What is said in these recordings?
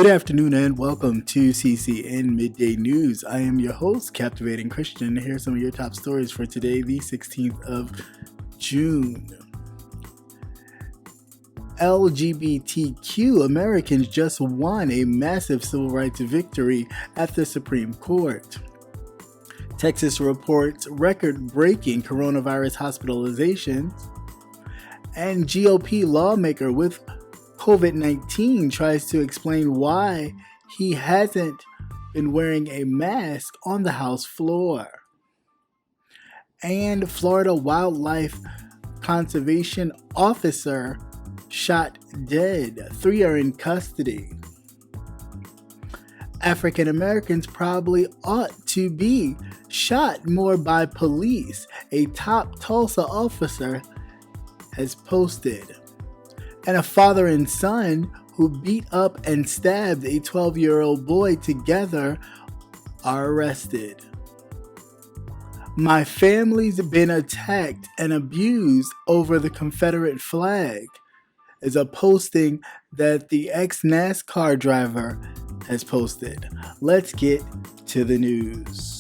Good afternoon and welcome to CCN Midday News. I am your host, Captivating Christian. Here are some of your top stories for today, the 16th of June. LGBTQ Americans just won a massive civil rights victory at the Supreme Court. Texas reports record-breaking coronavirus hospitalizations. And GOP lawmaker with COVID-19 tries to explain why he hasn't been wearing a mask on the House floor. And Florida wildlife conservation officer shot dead. 3 are in custody. African Americans probably ought to be shot more by police, a top Tulsa officer has posted. And a father and son who beat up and stabbed a 12-year-old boy together are arrested. My family's been attacked and abused over the Confederate flag is a posting that the ex-NASCAR driver has posted. Let's get to the news.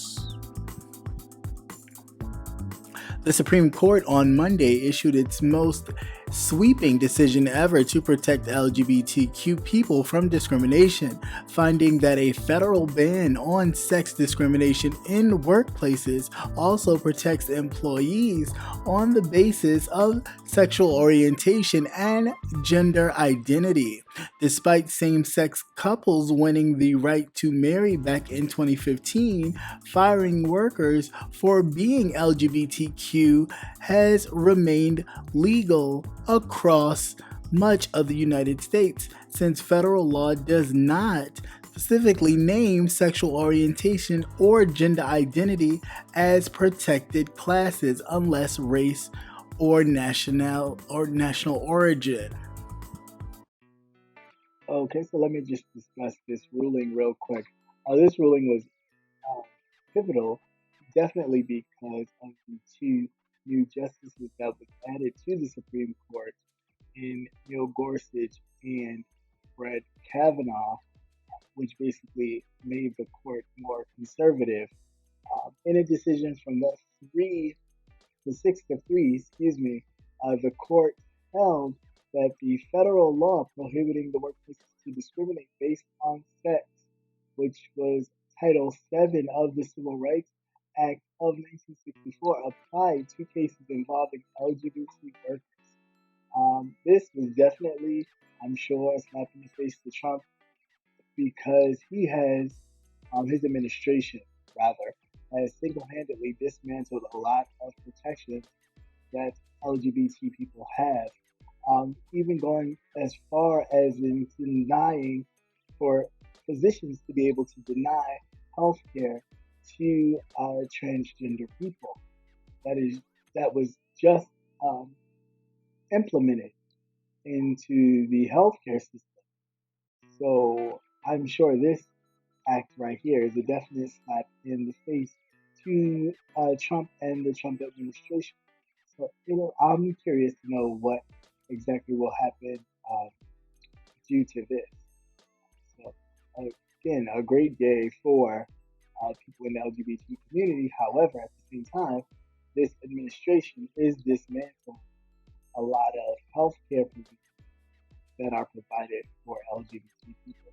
The Supreme Court on Monday issued its most sweeping decision ever to protect LGBTQ people from discrimination, finding that a federal ban on sex discrimination in workplaces also protects employees on the basis of sexual orientation and gender identity. Despite same-sex couples winning the right to marry back in 2015, firing workers for being LGBTQ has remained legal across much of the United States, since federal law does not specifically name sexual orientation or gender identity as protected classes unless race or national origin. Okay, so let me just discuss this ruling real quick. This ruling was pivotal, definitely because of the 2 new justices that was added to the Supreme Court in Neil Gorsuch and Brett Kavanaugh, which basically made the court more conservative. In a decision from the 6-3, the court held that the federal law prohibiting the workplaces to discriminate based on sex, which was Title VII of the Civil Rights Act of 1964, applied to cases involving LGBT workers. This was definitely, I'm sure, a slap in the face to Trump, because he has, his administration rather, has single-handedly dismantled a lot of protections that LGBT people have, even going as far as in denying for physicians to be able to deny health care to transgender people. That was just implemented into the healthcare system. So I'm sure this act right here is a definite slap in the face to Trump and the Trump administration. So I'm curious to know what exactly will happen due to this. So again, a great day for people in the LGBT community. However, at the same time, this administration is dismantling a lot of healthcare provisions that are provided for LGBT people.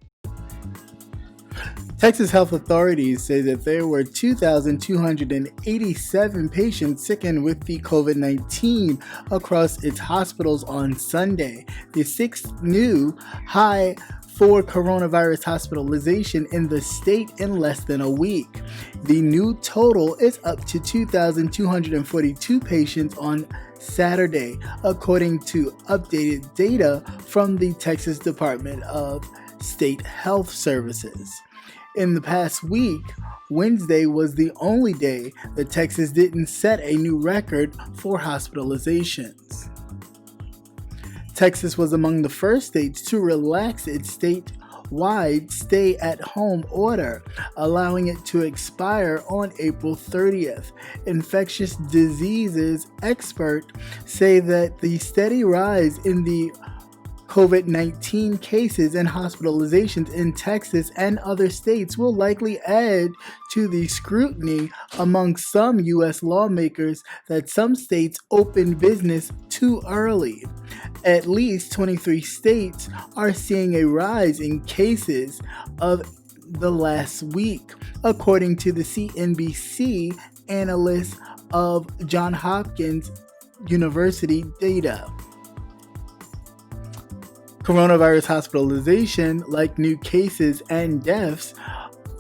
Texas health authorities say that there were 2,287 patients sickened with the COVID-19 across its hospitals on Sunday, the 6th new high for coronavirus hospitalization in the state in less than a week. The new total is up to 2,242 patients on Saturday, according to updated data from the Texas Department of State Health Services. In the past week, Wednesday was the only day that Texas didn't set a new record for hospitalizations. Texas was among the first states to relax its statewide stay-at-home order, allowing it to expire on April 30th. Infectious diseases experts say that the steady rise in the COVID-19 cases and hospitalizations in Texas and other states will likely add to the scrutiny among some U.S. lawmakers that some states open business too early. At least 23 states are seeing a rise in cases of the last week, according to the CNBC analyst of Johns Hopkins University data. Coronavirus hospitalization, like new cases and deaths,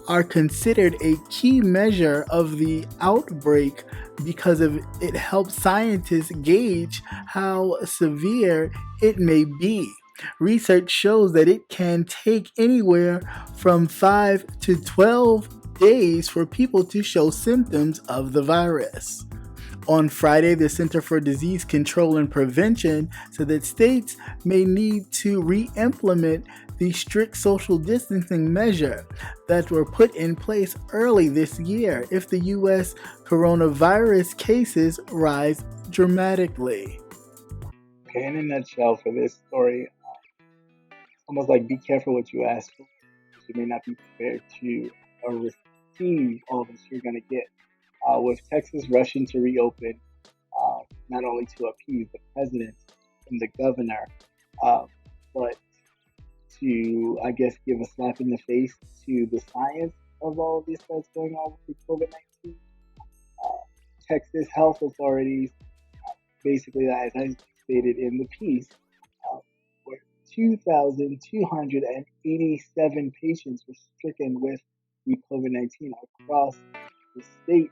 are considered a key measure of the outbreak because it helps scientists gauge how severe it may be. Research shows that it can take anywhere from 5 to 12 days for people to show symptoms of the virus. On Friday, the Center for Disease Control and Prevention said that states may need to re-implement the strict social distancing measure that were put in place early this year if the U.S. coronavirus cases rise dramatically. Okay, in a nutshell for this story, almost like be careful what you ask for, because you may not be prepared to receive all that you're going to get. With Texas rushing to reopen, not only to appease the president and the governor, but to, I guess, give a slap in the face to the science of all of this that's going on with COVID-19. Texas health authorities, basically, as I stated in the piece, where 2,287 patients were stricken with the COVID-19 across the state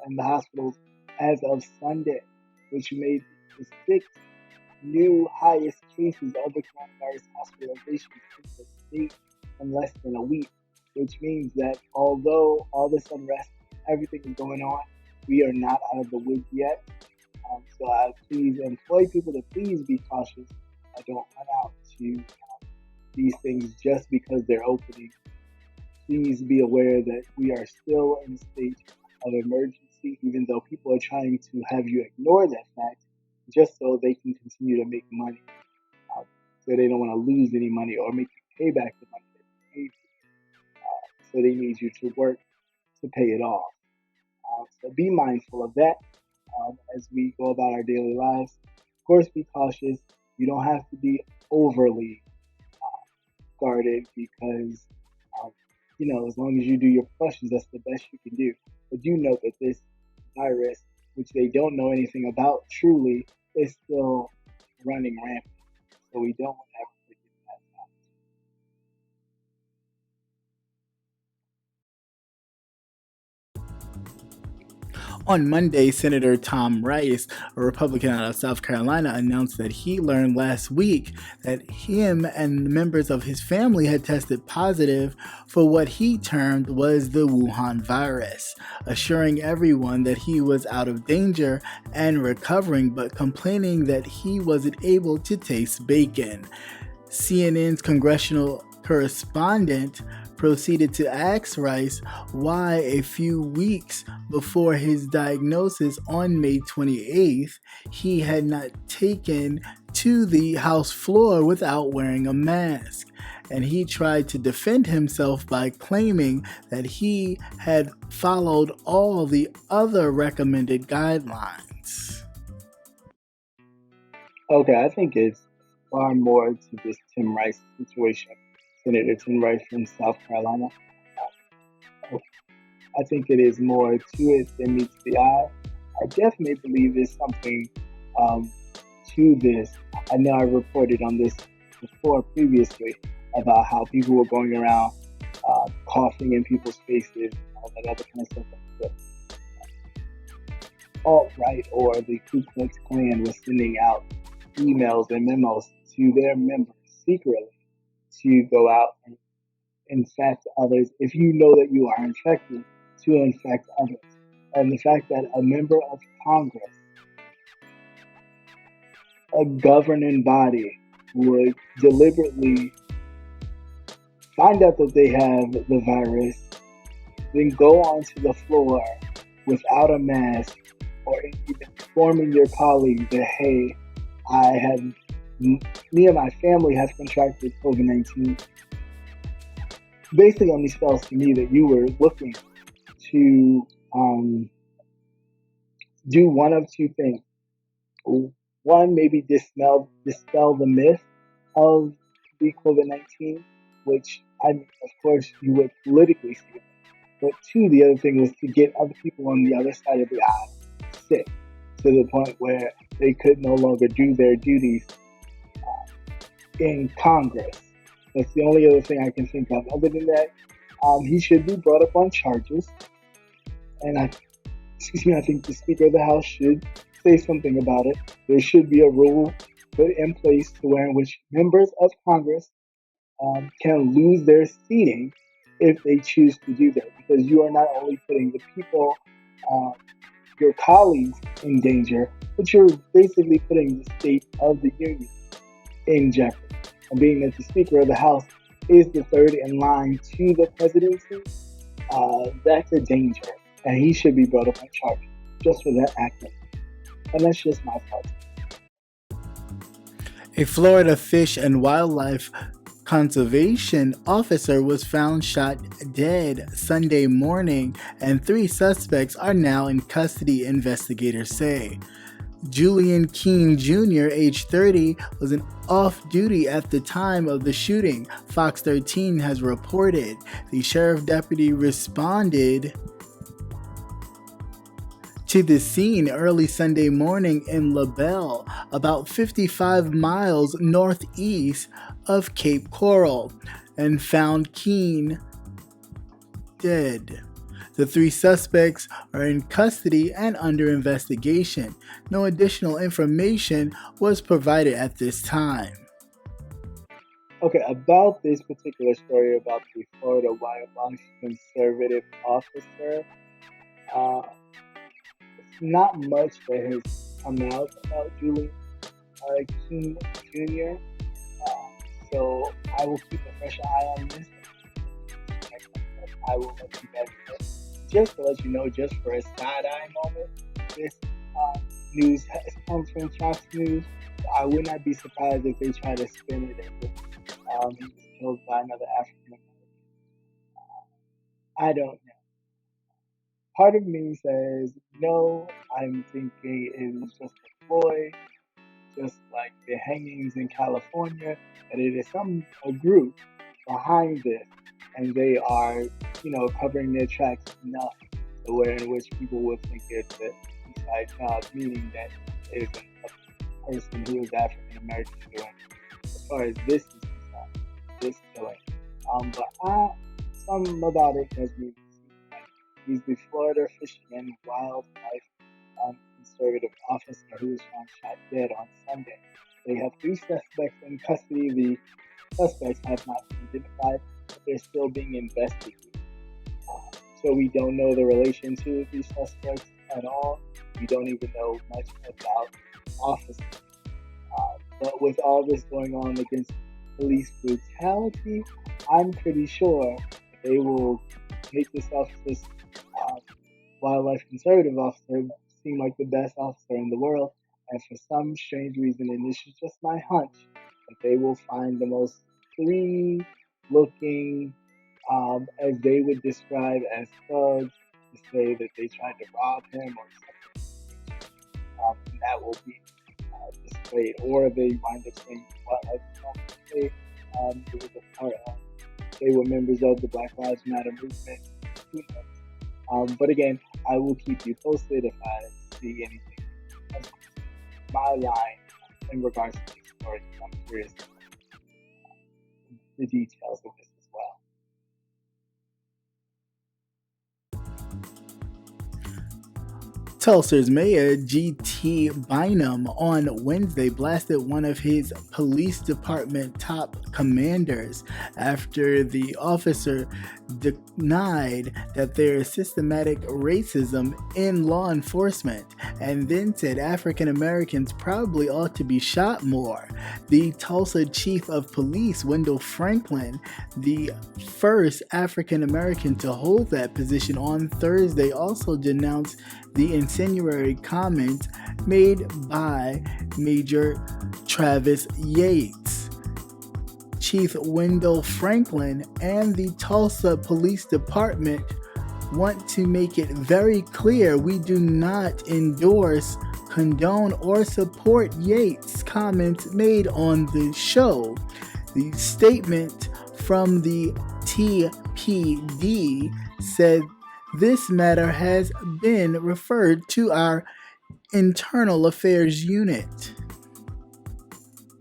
and the hospitals as of Sunday, which made the sixth new highest cases of the coronavirus hospitalizations in the state in less than a week, which means that although all this unrest, everything is going on, we are not out of the woods yet. So I please employ people to please be cautious. Don't run out to these things just because they're opening. Please be aware that we are still in a state of emergency, even though people are trying to have you ignore that fact just so they can continue to make money. So they don't want to lose any money or make you pay back the money that they paid you. So they need you to work to pay it off. So be mindful of that as we go about our daily lives. Of course, be cautious. You don't have to be overly guarded because, as long as you do your precautions, that's the best you can do. But do note that this virus, which they don't know anything about truly, is still running rampant. So we don't ever forget that fact. On Monday, Senator Tom Rice, a Republican out of South Carolina, announced that he learned last week that him and members of his family had tested positive for what he termed was the Wuhan virus, assuring everyone that he was out of danger and recovering, but complaining that he wasn't able to taste bacon. CNN's congressional correspondent proceeded to ask Rice why a few weeks before his diagnosis on May 28th, he had not taken to the House floor without wearing a mask. And he tried to defend himself by claiming that he had followed all the other recommended guidelines. Okay, I think it's far more to this Tim Rice situation. Senator Tim Rice from South Carolina. I think it is more to it than meets the eye. I definitely believe there's something to this. I know I reported on this before previously about how people were going around coughing in people's faces and all that other kind of stuff. Like the alt-right or the Ku Klux Klan was sending out emails and memos to their members secretly to go out and infect others if you know that you are infected, to infect others. And the fact that a member of Congress, a governing body, would deliberately find out that they have the virus, then go onto the floor without a mask or even informing your colleagues that, hey, I have me and my family have contracted COVID-19 basically only spells to me that you were looking to do one of two things. One, maybe dispel the myth of the COVID-19, which of course, you would politically see it. But two, the other thing was to get other people on the other side of the aisle sick to the point where they could no longer do their duties in Congress. That's the only other thing I can think of. Other than that, he should be brought up on charges. And I think the Speaker of the House should say something about it. There should be a rule put in place to where in which members of Congress can lose their seating if they choose to do that, because you are not only putting the people, your colleagues, in danger, but you're basically putting the state of the union in jeopardy. And being that the Speaker of the House is the third in line to the presidency, that's a danger, and he should be brought up on charge just for that act. And that's just my thoughts. A Florida Fish and Wildlife Conservation officer was found shot dead Sunday morning, and 3 suspects are now in custody, investigators say. Julian Keene Jr., age 30, was off-duty at the time of the shooting, Fox 13 has reported. The sheriff deputy responded to the scene early Sunday morning in LaBelle, about 55 miles northeast of Cape Coral, and found Keene dead. The 3 suspects are in custody and under investigation. No additional information was provided at this time. Okay, about this particular story about the Florida wildlife conservative officer, not much that has come out about Julian Keene Jr. So I will keep a fresh eye on this. I will let you guys know. Just to let you know, just for a side-eye moment, this news comes from Fox News. I would not be surprised if they try to spin it as if he was killed by another African American. I don't know. Part of me says, no, I'm thinking it was just a ploy, just like the hangings in California, and it is a group behind this, and they are, covering their tracks enough to where in which people would think it's a suicide job, meaning that there's a person who is African American doing it. As far as this is concerned, this killing. But some about it does mean he's the Florida Fish and Wildlife Conservative officer who was found shot dead on Sunday. They have 3 suspects in custody. The suspects have not been identified, but they're still being investigated. So we don't know the relation to these suspects at all. We don't even know much about the officer. But with all this going on against police brutality, I'm pretty sure they will make this officer's wildlife conservative officer seem like the best officer in the world, and for some strange reason, and this is just my hunch, that they will find the most free-looking, as they would describe as thugs, to say that they tried to rob him or something, and that will be displayed, or they wind up saying, it was a part of, they were members of the Black Lives Matter movement. Who knows? But again, I will keep you posted if I see anything. My line in regards to this story, I'm curious the details of this as well. Tulsa's Mayor G.T. Bynum on Wednesday blasted one of his police department top commanders after the officer denied that there is systematic racism in law enforcement, and then said African Americans probably ought to be shot more. The Tulsa Chief of Police, Wendell Franklin, the first African American to hold that position on Thursday, also denounced the insinuatory comment made by Major Travis Yates. Chief Wendell Franklin and the Tulsa Police Department want to make it very clear we do not endorse, condone, or support Yates' comments made on the show. The statement from the TPD said this matter has been referred to our Internal Affairs Unit.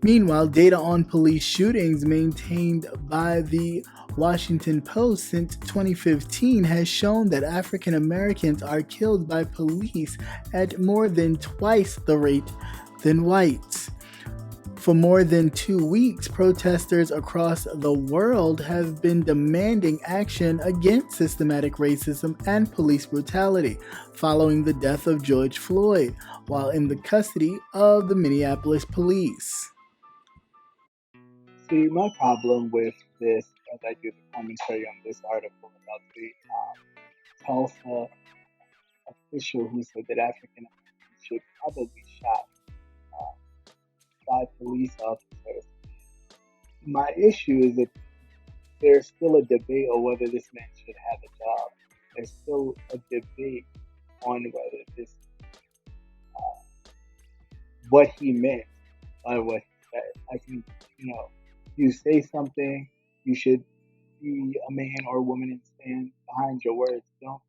Meanwhile, data on police shootings maintained by the Washington Post since 2015 has shown that African Americans are killed by police at more than twice the rate than whites. For more than 2 weeks, protesters across the world have been demanding action against systematic racism and police brutality following the death of George Floyd while in the custody of the Minneapolis police. See, my problem with this, as I do the commentary on this article about the Tulsa official who said that African Americans should probably be shot by police officers. My issue is that there's still a debate on whether this man should have a job. There's still a debate on whether this, what he meant by what he said. I think, you say something, you should be a man or a woman and stand behind your words. Don't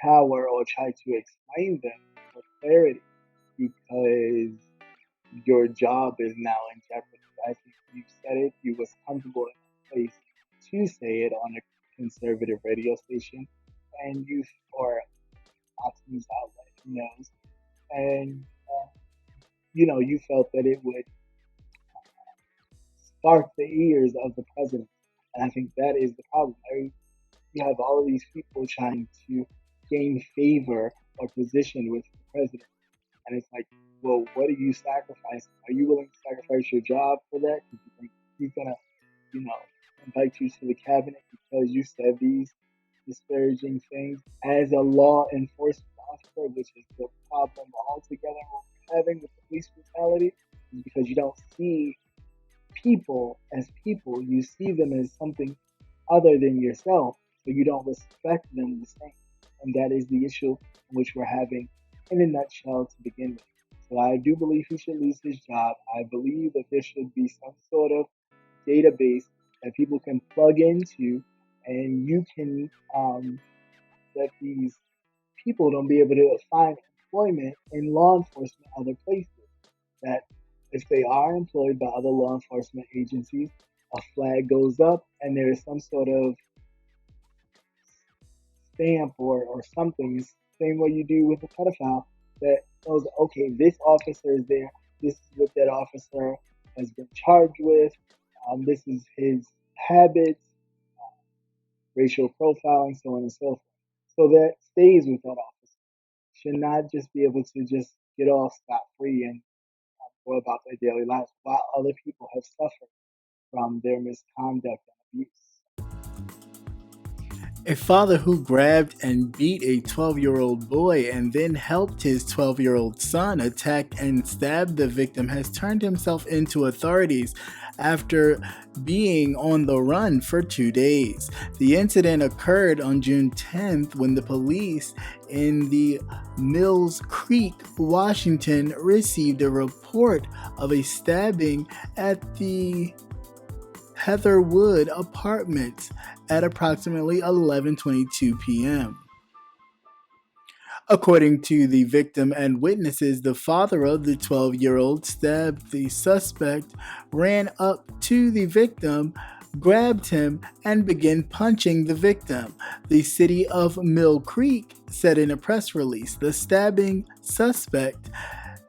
cower or try to explain them for clarity because your job is now in jeopardy. I think you said it, you was comfortable in a place to say it on a conservative radio station, and you, or Fox News outlet, who knows, and you felt that it would spark the ears of the president. And I think that is the problem. You have all of these people trying to gain favor or position with the president. And it's like, well, what are you sacrificing? Are you willing to sacrifice your job for that? Because you think he's going to, invite you to the cabinet because you said these disparaging things as a law enforcement officer, which is the problem altogether we're having with police brutality, is because you don't see people as people. You see them as something other than yourself, so you don't respect them the same. And that is the issue which we're having in a nutshell to begin with. So I do believe he should lose his job. I believe that there should be some sort of database that people can plug into, and you can let these people don't be able to find employment in law enforcement other places. That if they are employed by other law enforcement agencies, a flag goes up and there is some sort of stamp or something, same way you do with a pedophile, that knows, okay, this officer is there, this is what that officer has been charged with, this is his habits, racial profiling, so on and so forth. So that stays with that officer. Should not just be able to just get off scot-free and go about their daily lives while other people have suffered from their misconduct and abuse. A father who grabbed and beat a 12-year-old boy and then helped his 12-year-old son attack and stab the victim has turned himself into authorities after being on the run for 2 days. The incident occurred on June 10th when the police in the Mills Creek, Washington, received a report of a stabbing at the Heatherwood Apartments at approximately 11:22 p.m. According to the victim and witnesses, the father of the 12-year-old stabbed the suspect, ran up to the victim, grabbed him, and began punching the victim. The city of Mill Creek said in a press release, the stabbing suspect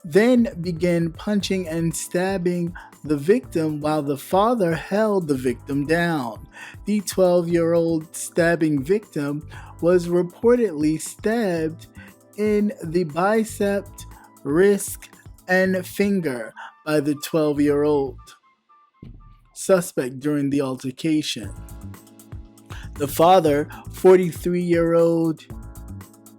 then began punching and stabbing the victim while the father held the victim down. The 12-year-old stabbing victim was reportedly stabbed in the bicep, wrist, and finger by the 12-year-old suspect during the altercation. The father, 43-year-old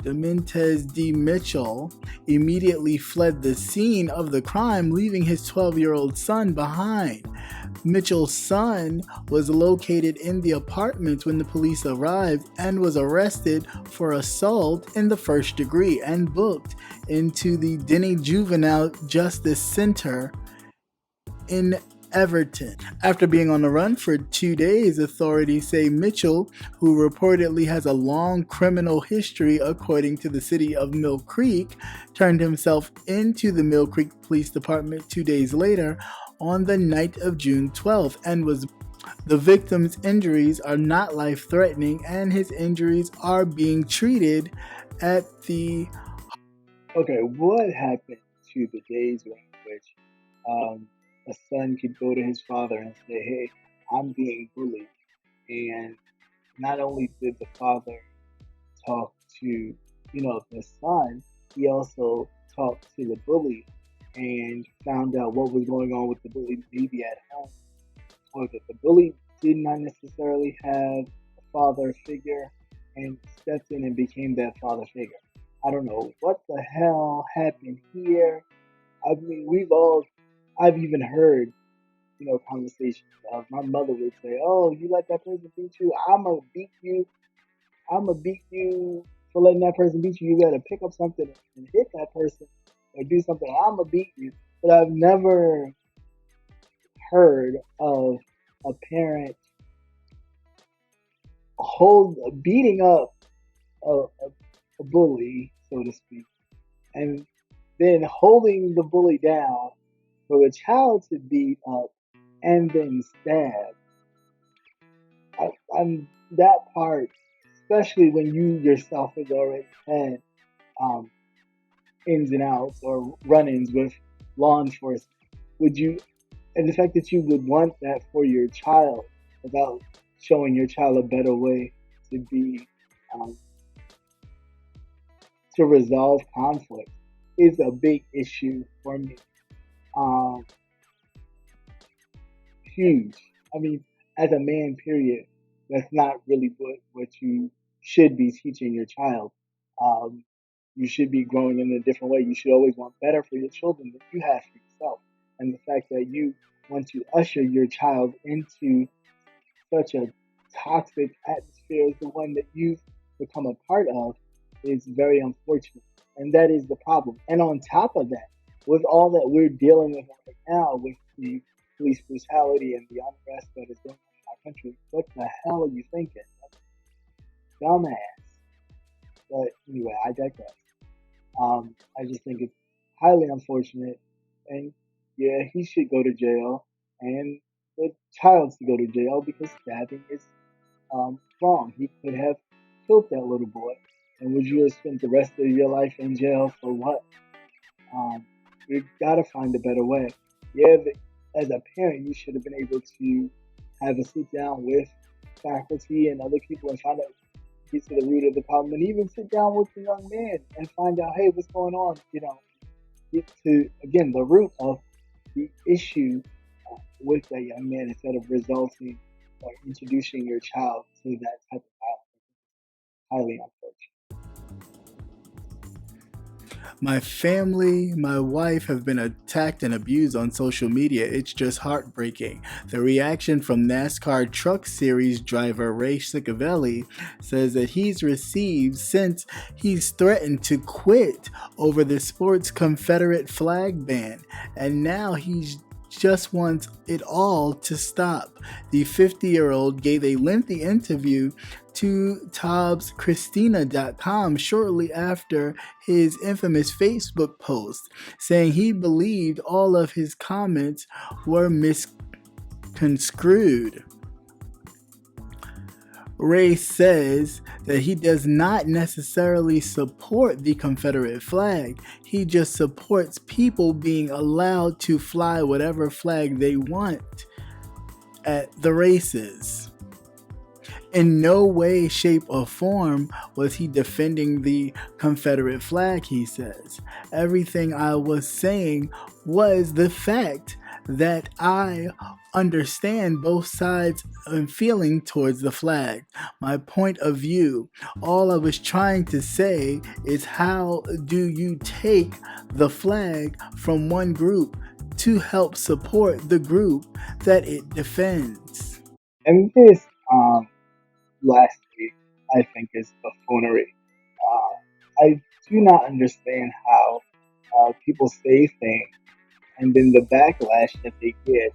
Dominguez D. Mitchell immediately fled the scene of the crime, leaving his 12-year-old son behind. Mitchell's son was located in the apartment when the police arrived and was arrested for assault in the first degree and booked into the Denny Juvenile Justice Center in Everton. After being on the run for 2 days, authorities say Mitchell, who reportedly has a long criminal history according to the city of Mill Creek, turned himself into the Mill Creek Police Department 2 days later on the night of June 12th and was the victim's injuries are not life-threatening and his injuries are being treated at the... Okay, what happened to the days in which a son could go to his father and say, hey, I'm being bullied? And not only did the father talk to, the son, he also talked to the bully and found out what was going on with the bully maybe at home, or that the bully did not necessarily have a father figure and stepped in and became that father figure. I don't know what the hell happened here. I mean, I've even heard, conversations of my mother would say, oh, you let that person beat you? I'ma beat you for letting that person beat you. You gotta pick up something and hit that person or do something. I'ma beat you. But I've never heard of a parent beating up a bully, so to speak, and then holding the bully down for the child to beat up and then stab. I'm that part, especially when you yourself has already had ins and outs or run-ins with law enforcement. And the fact that you would want that for your child without showing your child a better way to be to resolve conflict is a big issue for me. Huge. I mean, as a man, period, that's not really what you should be teaching your child. You should be growing in a different way. You should always want better for your children than you have for yourself. And the fact that you want to usher your child into such a toxic atmosphere as the one that you've become a part of is very unfortunate. And that is the problem. And on top of that, with all that we're dealing with right now, with the police brutality and the unrest that is going on in our country, what the hell are you thinking? Dumbass. But anyway, I digress. I just think it's highly unfortunate, and yeah, he should go to jail, and the child should go to jail because stabbing is wrong. He could have killed that little boy, and would you have spent the rest of your life in jail for what? You gotta find a better way. Yeah, as a parent, you should have been able to have a sit down with faculty and other people and find out, get to the root of the problem, and even sit down with the young man and find out, hey, what's going on? Get to, again, the root of the issue with that young man instead of resulting or introducing your child to that type of violence. Highly unfortunate. My family, my wife have been attacked and abused on social media. It's just heartbreaking. The reaction from NASCAR Truck Series driver Ray CICCARELLI says that he's received since he's threatened to quit over the sport's Confederate flag ban, and now he's just wants it all to stop. The 50-year-old gave a lengthy interview to TobsChristina.com shortly after his infamous Facebook post, saying he believed all of his comments were misconstrued. Ray says that he does not necessarily support the Confederate flag. He just supports people being allowed to fly whatever flag they want at the races. In no way, shape, or form was he defending the Confederate flag, he says. Everything I was saying was the fact that I understand both sides and feeling towards the flag. My point of view. All I was trying to say is how do you take the flag from one group to help support the group that it defends? And this, lastly, I think is buffoonery. I do not understand how people say things and then the backlash that they get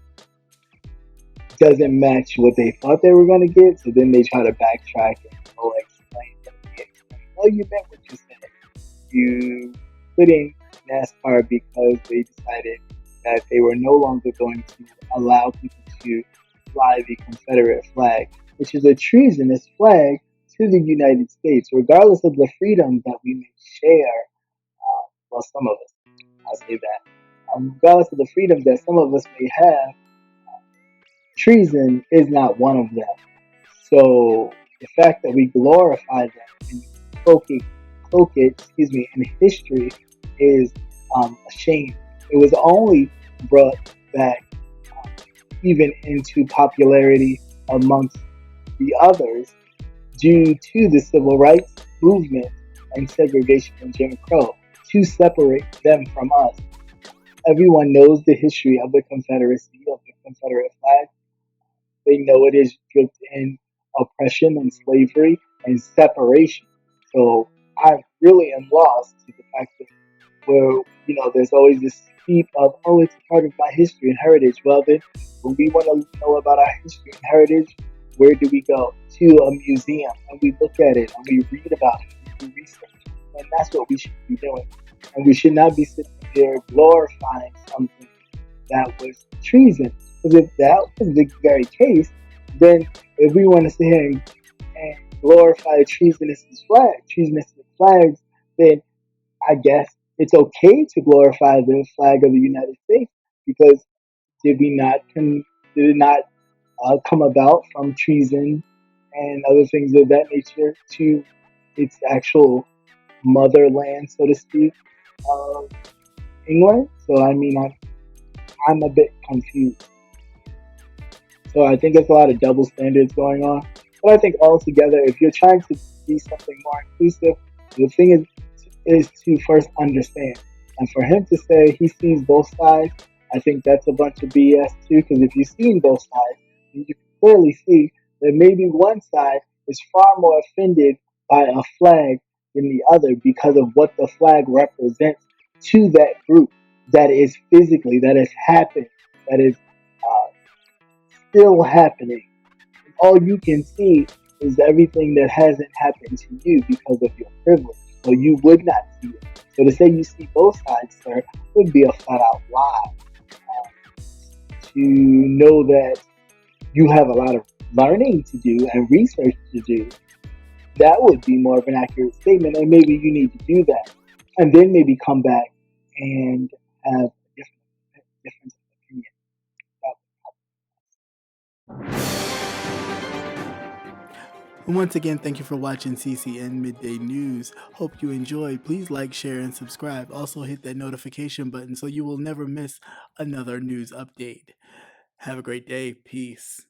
doesn't match what they thought they were going to get. So then they try to backtrack and explain that they explain. Oh, you meant what you said. You put in NASCAR because they decided that they were no longer going to allow people to fly the Confederate flag, which is a treasonous flag to the United States, regardless of the freedom that we may share. Well, some of us, I'll say that. Regardless of the freedom that some of us may have, treason is not one of them. So the fact that we glorify them and cloak it, in history is a shame. It was only brought back even into popularity amongst the others due to the civil rights movement and segregation and Jim Crow to separate them from us. Everyone knows the history of the Confederacy, of the Confederate flag. They know it is dripped in oppression and slavery and separation. So I really am lost to the fact that there's always this steep of, oh, it's a part of my history and heritage. Well, then, when we want to know about our history and heritage, where do we go? To a museum, and we look at it, and we read about it, and we research. And that's what we should be doing. And we should not be sitting there glorifying something that was treason. Because if that was the very case, then if we want to sit here and glorify treasonous flags, then I guess it's okay to glorify the flag of the United States because did it not come about from treason and other things of that nature to its actual motherland, so to speak, of England? So I mean, I'm a bit confused. So I think there's a lot of double standards going on. But I think altogether, if you're trying to be something more inclusive, the thing is to first understand. And for him to say he sees both sides, I think that's a bunch of BS too. Because if you've seen both sides, you can clearly see that maybe one side is far more offended by a flag than the other because of what the flag represents to that group that has happened, that is still happening. All you can see is everything that hasn't happened to you because of your privilege. So you would not see it. So to say you see both sides, sir, would be a flat out lie. To know that you have a lot of learning to do and research to do, that would be more of an accurate statement. And maybe you need to do that. And then maybe come back and have a difference of opinion. Once again, thank you for watching CCN Midday News. Hope you enjoyed. Please like, share, and subscribe. Also hit that notification button so you will never miss another news update. Have a great day. Peace.